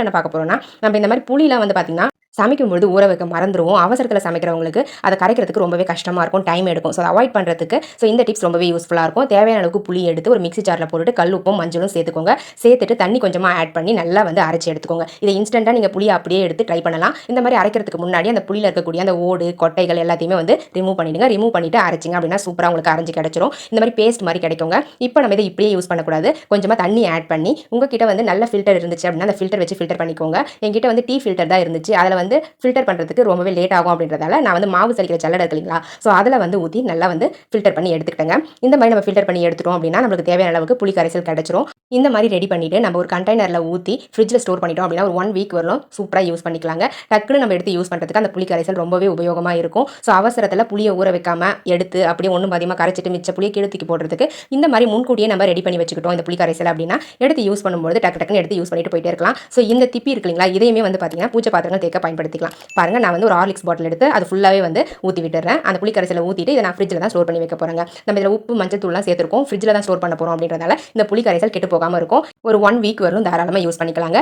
என்ன பார்க்க போறோம்னா, நம்ம இந்த மாதிரி புளிலாம் வந்து பார்த்தீங்கன்னா, சமைக்கும்பொழுது ஊற வைக்க மறந்துருவோம். அவசரத்தில சமைக்கிறவங்களுக்கு அத கரைக்கிறதுக்கு ரொம்பவே கஷ்டமா இருக்கும். டைம் எடுக்கும். ஸோ அவாய்ட் பண்றதுக்கு இந்த டிப்ஸ் ரொம்பவே யூஸ்ஃபுல்லா இருக்கும். தேவையான அளவுக்கு புளி எடுத்து ஒரு மிக்ஸி ஜார்ல போட்டுட்டு கல் உப்பும், மஞ்சளும் சேர்த்துக்கோங்க. சேர்த்துட்டு தண்ணி கொஞ்சமா ஆட் பண்ணி நல்லா வந்து அரைச்சு எடுத்துக்கோங்க. இத இன்ஸ்டன்ட்டா நீங்க புளிய அப்படியே எடுத்து ட்ரை பண்ணலாம். இந்த மாதிரி அரைக்கிறதுக்கு முன்னாடி அந்த புளியில இருக்கக்கூடிய அந்த ஓடு, கொட்டைகள் எல்லாத்தையுமே வந்து ரிமூவ் பண்ணிடுங்க. ரிமூவ் பண்ணிட்டு அரைச்சிங்க அப்படின்னா சூப்பரா உங்களுக்கு அரைஞ்சு கிடைச்சிரும். இந்த மாதிரி பேஸ்ட் மாதிரி கிடைக்குங்க. இப்போ நம்ம இத இப்படியே யூஸ் பண்ணக்கூடாது. கொஞ்சமா தண்ணி ஆட் பண்ணி உங்ககிட்ட வந்து நல்ல ஃபில்டர் இருந்துச்சு அப்படின்னா அந்த ஃபில்டர் வச்சு ஃபில்டர் பண்ணிக்கோங்க. என்கிட்ட வந்து டீ ஃபில்டர் தான் இருந்துச்சு. அதில வந்து ஃபில்டர் பண்றதுக்கு ரொம்பவே லேட் ஆகும் அப்படின்றதால நான் வந்து மாவு சலிக்கிற ஜல்லடை இருக்கு இல்லைங்களா, ஸோ அதில் வந்து ஊற்றி நல்லா வந்து ஃபில்டர் பண்ணி எடுத்துக்கிட்டேங்க. இந்த மாதிரி நம்ம ஃபில்டர் பண்ணி எடுத்துட்டோம் அப்படின்னா நம்மளுக்கு தேவையான அளவுக்கு புளி கரைசல் கிடைச்சிரும். இந்த மாதிரி ரெடி பண்ணிட்டு நம்ம ஒரு கண்டெய்னரில் ஊற்றி ஃப்ரிட்ஜில் ஸ்டோர் பண்ணிட்டோம் அப்படின்னா ஒரு 1 வீக் வரலும் சூப்பராக யூஸ் பண்ணிக்கலாங்க. டக்குன்னு நம்ம எடுத்து யூஸ் பண்ணுறதுக்கு அந்த புளி கரைசல் ரொம்பவே உபயோகமாக இருக்கும். ஸோ அவசரத்தில் புளியை ஊற வைக்காம எடுத்து அப்படியே ஒன்றும் அதிகமாக கரைச்சிட்டு மிச்ச புளியை கீழே தூக்கி போடுறதுக்கு இந்த மாதிரி முன்கூட்டியே நம்ம ரெடி பண்ணி வச்சுக்கிட்டோம் இந்த புளி கரைசல் அப்படின்னா எடுத்து யூஸ் பண்ணும்போது டக்குன்னு எடுத்து யூஸ் பண்ணிட்டு போயிட்டே இருக்கலாம். ஸோ இந்த திப்பி இருக்கு இல்லைங்களா, இதையுமே வந்து பார்த்தீங்கன்னா பூஜை பாத்திரங்கள் தேக்க பயன்படுத்திக்கலாம். பாருங்க, நான் வந்து ஒரு ஹார்லிக்ஸ் பாட்டில் எடுத்து அது ஃபுல்லாகவே வந்து ஊற்றி விட்டுறேன். அந்த புளி கரைசலை ஊற்றிட்டு இதை நான் ஃப்ரிட்ஜில் தான் ஸ்டோர் பண்ணி வைக்க போகிறேங்க. நம்ம இதில் உப்பு மஞ்சள் தூள்லாம் சேர்த்துருக்கோம், ஃப்ரிட்ஜில் தான் ஸ்டோர் பண்ண போகிறோம் அப்படின்றதால இந்த புளி கரைசல் கெட்டு போகாமல் இருக்கும். ஒரு 1 வீக் வரலும் தாராளமாக யூஸ் பண்ணிக்கலாங்க.